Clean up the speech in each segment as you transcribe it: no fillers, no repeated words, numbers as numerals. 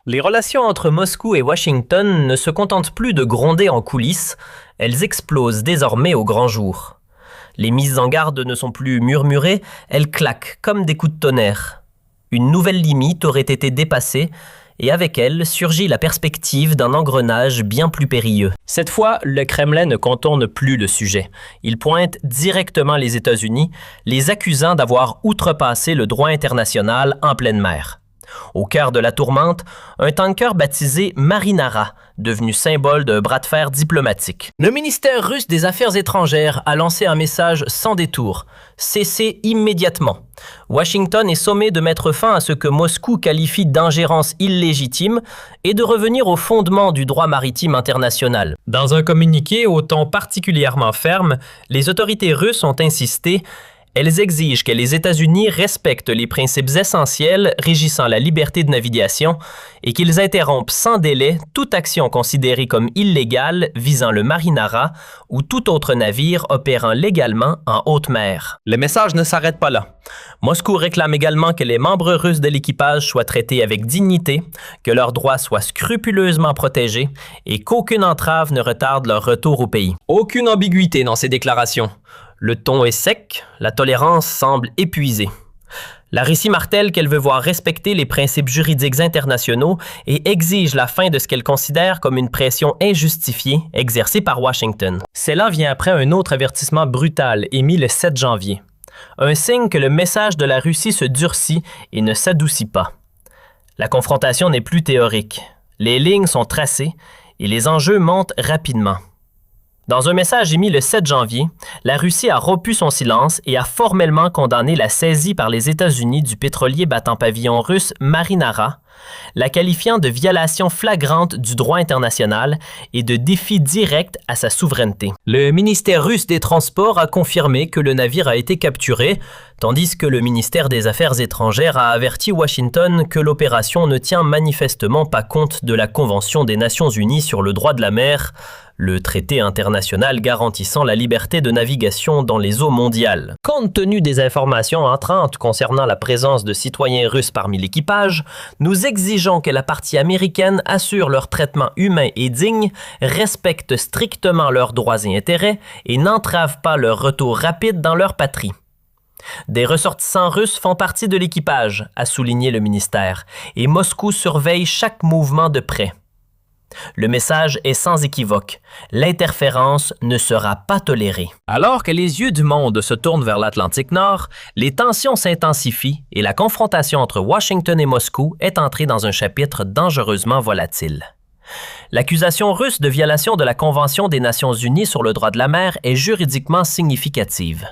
Les relations entre Moscou et Washington ne se contentent plus de gronder en coulisses, elles explosent désormais au grand jour. Les mises en garde ne sont plus murmurées, elles claquent comme des coups de tonnerre. Une nouvelle limite aurait été dépassée, et avec elle surgit la perspective d'un engrenage bien plus périlleux. Cette fois, le Kremlin ne contourne plus le sujet. Il pointe directement les États-Unis, les accusant d'avoir outrepassé le droit international en pleine mer. Au cœur de la tourmente, un tanker baptisé Marinara, devenu symbole d'un bras de fer diplomatique. Le ministère russe des Affaires étrangères a lancé un message sans détour. Cessez immédiatement. Washington est sommé de mettre fin à ce que Moscou qualifie d'ingérence illégitime et de revenir au fondement du droit maritime international. Dans un communiqué au ton particulièrement ferme, les autorités russes ont insisté. Elles exigent que les États-Unis respectent les principes essentiels régissant la liberté de navigation et qu'ils interrompent sans délai toute action considérée comme illégale visant le Marinara ou tout autre navire opérant légalement en haute mer. Le message ne s'arrête pas là. Moscou réclame également que les membres russes de l'équipage soient traités avec dignité, que leurs droits soient scrupuleusement protégés et qu'aucune entrave ne retarde leur retour au pays. Aucune ambiguïté dans ces déclarations. Le ton est sec, la tolérance semble épuisée. La Russie martèle qu'elle veut voir respecter les principes juridiques internationaux et exige la fin de ce qu'elle considère comme une pression injustifiée exercée par Washington. Cela vient après un autre avertissement brutal émis le 7 janvier. Un signe que le message de la Russie se durcit et ne s'adoucit pas. La confrontation n'est plus théorique. Les lignes sont tracées et les enjeux montent rapidement. Dans un message émis le 7 janvier, la Russie a rompu son silence et a formellement condamné la saisie par les États-Unis du pétrolier battant pavillon russe Marinara, la qualifiant de violation flagrante du droit international et de défi direct à sa souveraineté. Le ministère russe des Transports a confirmé que le navire a été capturé, tandis que le ministère des Affaires étrangères a averti Washington que l'opération ne tient manifestement pas compte de la Convention des Nations unies sur le droit de la mer, le traité international garantissant la liberté de navigation dans les eaux mondiales. Compte tenu des informations entrantes concernant la présence de citoyens russes parmi l'équipage, nous exigeons que la partie américaine assure leur traitement humain et digne, respecte strictement leurs droits et intérêts et n'entrave pas leur retour rapide dans leur patrie. Des ressortissants russes font partie de l'équipage, a souligné le ministère, et Moscou surveille chaque mouvement de près. Le message est sans équivoque. L'interférence ne sera pas tolérée. Alors que les yeux du monde se tournent vers l'Atlantique Nord, les tensions s'intensifient et la confrontation entre Washington et Moscou est entrée dans un chapitre dangereusement volatile. L'accusation russe de violation de la Convention des Nations unies sur le droit de la mer est juridiquement significative.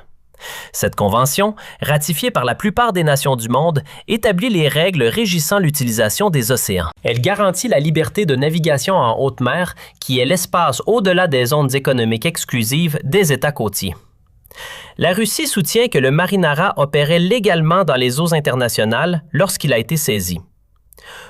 Cette convention, ratifiée par la plupart des nations du monde, établit les règles régissant l'utilisation des océans. Elle garantit la liberté de navigation en haute mer, qui est l'espace au-delà des zones économiques exclusives des États côtiers. La Russie soutient que le Marinara opérait légalement dans les eaux internationales lorsqu'il a été saisi.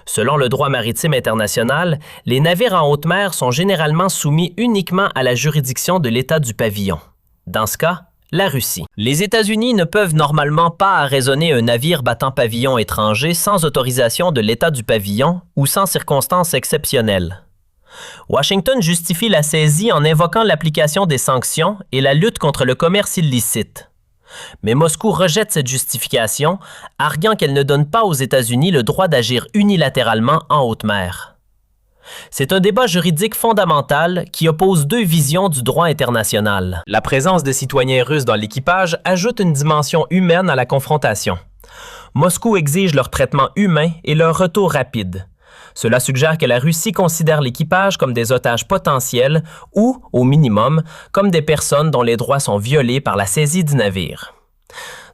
Selon le droit maritime international, les navires en haute mer sont généralement soumis uniquement à la juridiction de l'État du pavillon. Dans ce cas, la Russie. Les États-Unis ne peuvent normalement pas arraisonner un navire battant pavillon étranger sans autorisation de l'État du pavillon ou sans circonstances exceptionnelles. Washington justifie la saisie en invoquant l'application des sanctions et la lutte contre le commerce illicite. Mais Moscou rejette cette justification, arguant qu'elle ne donne pas aux États-Unis le droit d'agir unilatéralement en haute mer. C'est un débat juridique fondamental qui oppose deux visions du droit international. La présence de citoyens russes dans l'équipage ajoute une dimension humaine à la confrontation. Moscou exige leur traitement humain et leur retour rapide. Cela suggère que la Russie considère l'équipage comme des otages potentiels ou, au minimum, comme des personnes dont les droits sont violés par la saisie du navire.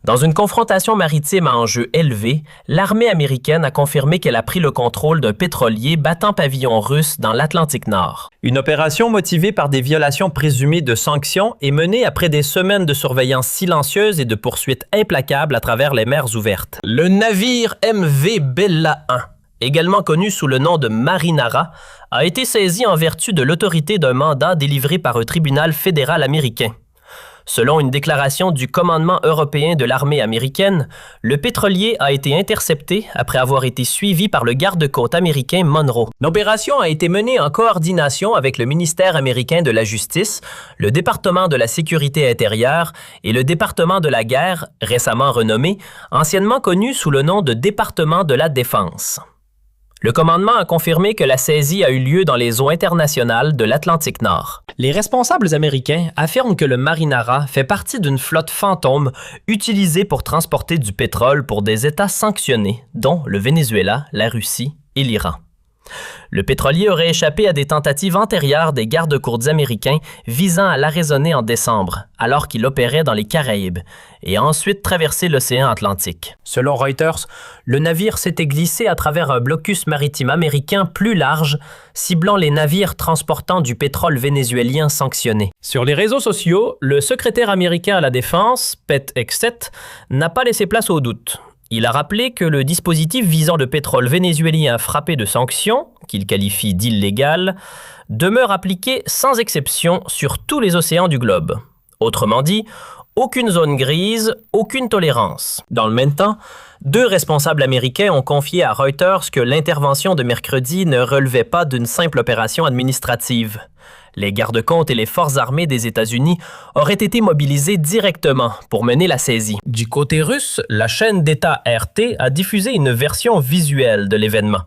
Dans une confrontation maritime à enjeu élevé, l'armée américaine a confirmé qu'elle a pris le contrôle d'un pétrolier battant pavillon russe dans l'Atlantique Nord. Une opération motivée par des violations présumées de sanctions est menée après des semaines de surveillance silencieuse et de poursuites implacables à travers les mers ouvertes. Le navire MV Bella 1, également connu sous le nom de Marinara, a été saisi en vertu de l'autorité d'un mandat délivré par un tribunal fédéral américain. Selon une déclaration du commandement européen de l'armée américaine, le pétrolier a été intercepté après avoir été suivi par le garde-côte américain Monroe. L'opération a été menée en coordination avec le ministère américain de la Justice, le département de la Sécurité intérieure et le département de la guerre, récemment renommé, anciennement connu sous le nom de département de la Défense. Le commandement a confirmé que la saisie a eu lieu dans les eaux internationales de l'Atlantique Nord. Les responsables américains affirment que le Marinara fait partie d'une flotte fantôme utilisée pour transporter du pétrole pour des États sanctionnés, dont le Venezuela, la Russie et l'Iran. Le pétrolier aurait échappé à des tentatives antérieures des gardes-côtes américains visant à l'arraisonner en décembre, alors qu'il opérait dans les Caraïbes, et a ensuite traversé l'océan Atlantique. Selon Reuters, le navire s'était glissé à travers un blocus maritime américain plus large, ciblant les navires transportant du pétrole vénézuélien sanctionné. Sur les réseaux sociaux, le secrétaire américain à la Défense, Pete Hegseth, n'a pas laissé place au doute. Il a rappelé que le dispositif visant le pétrole vénézuélien frappé de sanctions, qu'il qualifie d'illégal, demeure appliqué sans exception sur tous les océans du globe. Autrement dit, aucune zone grise, aucune tolérance. Dans le même temps, 2 responsables américains ont confié à Reuters que l'intervention de mercredi ne relevait pas d'une simple opération administrative. Les gardes-côtes et les forces armées des États-Unis auraient été mobilisés directement pour mener la saisie. Du côté russe, la chaîne d'État RT a diffusé une version visuelle de l'événement.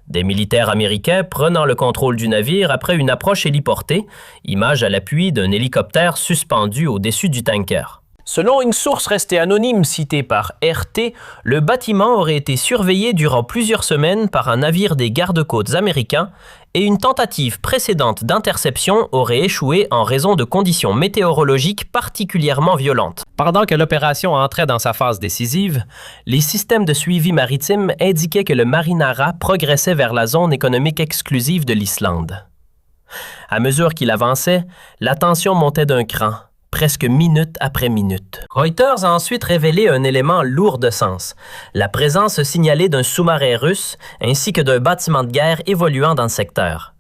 Des militaires américains prenant le contrôle du navire après une approche héliportée, image à l'appui d'un hélicoptère suspendu au-dessus du tanker. Selon une source restée anonyme citée par RT, le bâtiment aurait été surveillé durant plusieurs semaines par un navire des gardes-côtes américains et une tentative précédente d'interception aurait échoué en raison de conditions météorologiques particulièrement violentes. Pendant que l'opération entrait dans sa phase décisive, les systèmes de suivi maritime indiquaient que le Marinara progressait vers la zone économique exclusive de l'Islande. À mesure qu'il avançait, la tension montait d'un cran, presque minute après minute. Reuters a ensuite révélé un élément lourd de sens, la présence signalée d'un sous-marin russe ainsi que d'un bâtiment de guerre évoluant dans le secteur.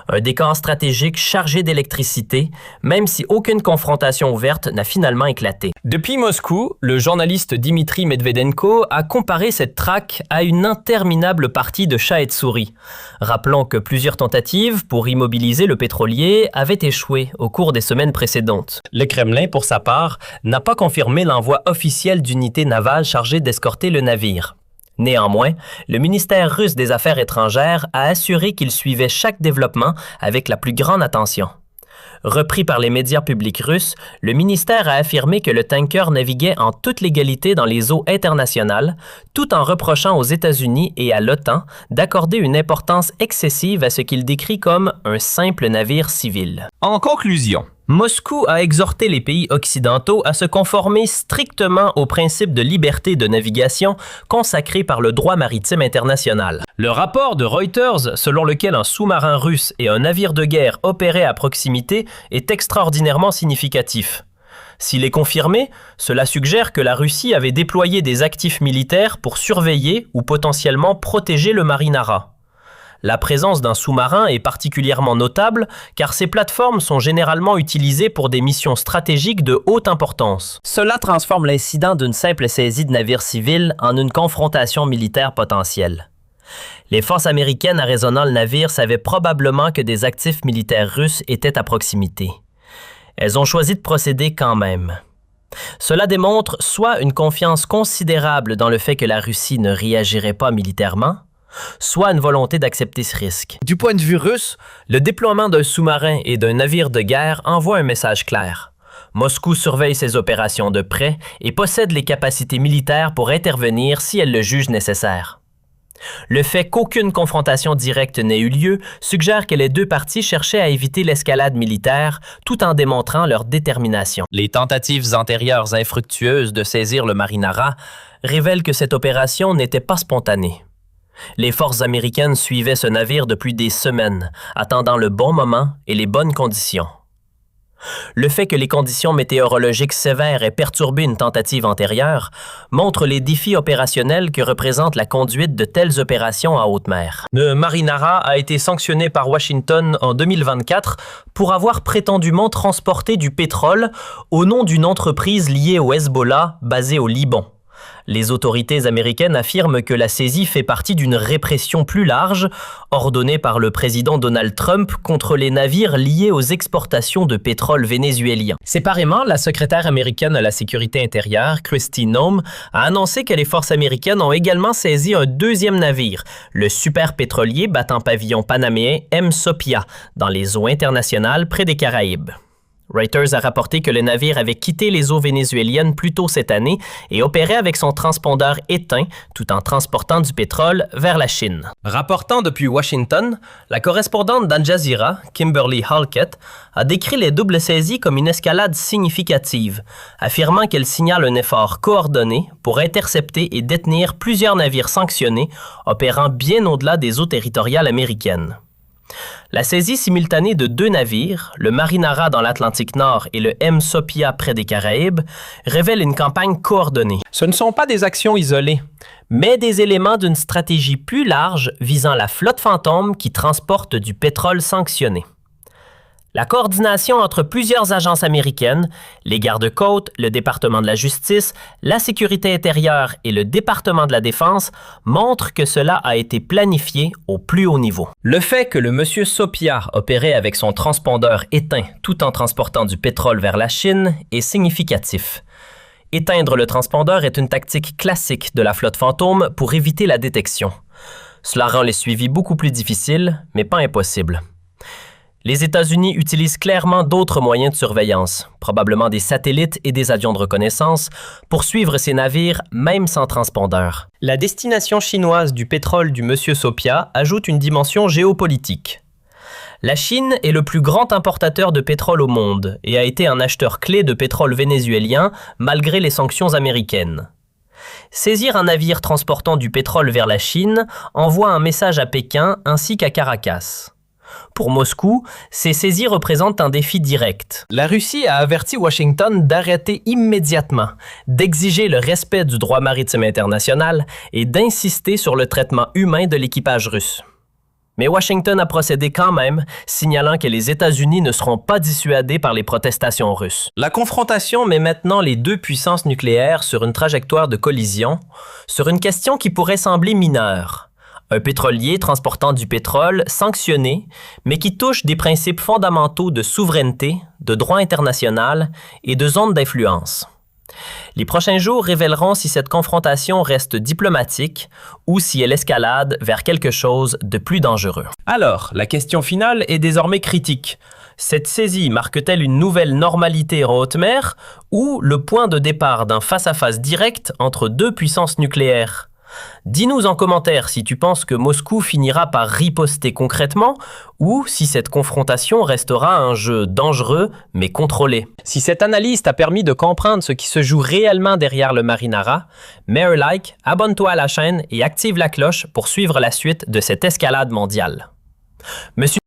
Un décor stratégique chargé d'électricité, même si aucune confrontation ouverte n'a finalement éclaté. Depuis Moscou, le journaliste Dimitri Medvedenko a comparé cette traque à une interminable partie de chat et de souris. Rappelons que plusieurs tentatives pour immobiliser le pétrolier avaient échoué au cours des semaines précédentes. Le Kremlin, pour sa part, n'a pas confirmé l'envoi officiel d'unités navales chargées d'escorter le navire. Néanmoins, le ministère russe des Affaires étrangères a assuré qu'il suivait chaque développement avec la plus grande attention. Repris par les médias publics russes, le ministère a affirmé que le tanker naviguait en toute légalité dans les eaux internationales, tout en reprochant aux États-Unis et à l'OTAN d'accorder une importance excessive à ce qu'il décrit comme un simple navire civil. En conclusion, Moscou a exhorté les pays occidentaux à se conformer strictement aux principes de liberté de navigation consacrés par le droit maritime international. Le rapport de Reuters, selon lequel un sous-marin russe et un navire de guerre opéraient à proximité, est extraordinairement significatif. S'il est confirmé, cela suggère que la Russie avait déployé des actifs militaires pour surveiller ou potentiellement protéger le Marinara. La présence d'un sous-marin est particulièrement notable car ces plateformes sont généralement utilisées pour des missions stratégiques de haute importance. Cela transforme l'incident d'une simple saisie de navire civil en une confrontation militaire potentielle. Les forces américaines arraisonnant le navire savaient probablement que des actifs militaires russes étaient à proximité. Elles ont choisi de procéder quand même. Cela démontre soit une confiance considérable dans le fait que la Russie ne réagirait pas militairement, soit une volonté d'accepter ce risque. Du point de vue russe, le déploiement d'un sous-marin et d'un navire de guerre envoie un message clair. Moscou surveille ses opérations de près et possède les capacités militaires pour intervenir si elle le juge nécessaire. Le fait qu'aucune confrontation directe n'ait eu lieu suggère que les deux parties cherchaient à éviter l'escalade militaire tout en démontrant leur détermination. Les tentatives antérieures infructueuses de saisir le Marinara révèlent que cette opération n'était pas spontanée. Les forces américaines suivaient ce navire depuis des semaines, attendant le bon moment et les bonnes conditions. Le fait que les conditions météorologiques sévères aient perturbé une tentative antérieure montre les défis opérationnels que représente la conduite de telles opérations à haute mer. Le Marinara a été sanctionné par Washington en 2024 pour avoir prétendument transporté du pétrole au nom d'une entreprise liée au Hezbollah basée au Liban. Les autorités américaines affirment que la saisie fait partie d'une répression plus large, ordonnée par le président Donald Trump contre les navires liés aux exportations de pétrole vénézuélien. Séparément, la secrétaire américaine à la sécurité intérieure, Kristi Noem, a annoncé que les forces américaines ont également saisi un deuxième navire, le super pétrolier battant pavillon panaméen M. Sophia, dans les eaux internationales près des Caraïbes. Reuters a rapporté que le navire avait quitté les eaux vénézuéliennes plus tôt cette année et opérait avec son transpondeur éteint tout en transportant du pétrole vers la Chine. Rapportant depuis Washington, la correspondante d'Al Jazeera, Kimberly Halkett, a décrit les doubles saisies comme une escalade significative, affirmant qu'elle signale un effort coordonné pour intercepter et détenir plusieurs navires sanctionnés opérant bien au-delà des eaux territoriales américaines. La saisie simultanée de deux navires, le Marinara dans l'Atlantique Nord et le M. Sophia près des Caraïbes, révèle une campagne coordonnée. Ce ne sont pas des actions isolées, mais des éléments d'une stratégie plus large visant la flotte fantôme qui transporte du pétrole sanctionné. La coordination entre plusieurs agences américaines, les gardes-côtes, le département de la justice, la sécurité intérieure et le département de la défense montre que cela a été planifié au plus haut niveau. Le fait que le monsieur Sophia opérait avec son transpondeur éteint tout en transportant du pétrole vers la Chine est significatif. Éteindre le transpondeur est une tactique classique de la flotte fantôme pour éviter la détection. Cela rend les suivis beaucoup plus difficiles, mais pas impossibles. Les États-Unis utilisent clairement d'autres moyens de surveillance, probablement des satellites et des avions de reconnaissance, pour suivre ces navires même sans transpondeur. La destination chinoise du pétrole du monsieur Sophia ajoute une dimension géopolitique. La Chine est le plus grand importateur de pétrole au monde et a été un acheteur clé de pétrole vénézuélien malgré les sanctions américaines. Saisir un navire transportant du pétrole vers la Chine envoie un message à Pékin ainsi qu'à Caracas. Pour Moscou, ces saisies représentent un défi direct. La Russie a averti Washington d'arrêter immédiatement, d'exiger le respect du droit maritime international et d'insister sur le traitement humain de l'équipage russe. Mais Washington a procédé quand même, signalant que les États-Unis ne seront pas dissuadés par les protestations russes. La confrontation met maintenant les deux puissances nucléaires sur une trajectoire de collision, sur une question qui pourrait sembler mineure. Un pétrolier transportant du pétrole sanctionné, mais qui touche des principes fondamentaux de souveraineté, de droit international et de zone d'influence. Les prochains jours révéleront si cette confrontation reste diplomatique ou si elle escalade vers quelque chose de plus dangereux. Alors, la question finale est désormais critique. Cette saisie marque-t-elle une nouvelle normalité en haute mer ou le point de départ d'un face-à-face direct entre deux puissances nucléaires? Dis-nous en commentaire si tu penses que Moscou finira par riposter concrètement ou si cette confrontation restera un jeu dangereux mais contrôlé. Si cette analyse t'a permis de comprendre ce qui se joue réellement derrière le Marinara, mets un like, abonne-toi à la chaîne et active la cloche pour suivre la suite de cette escalade mondiale. Monsieur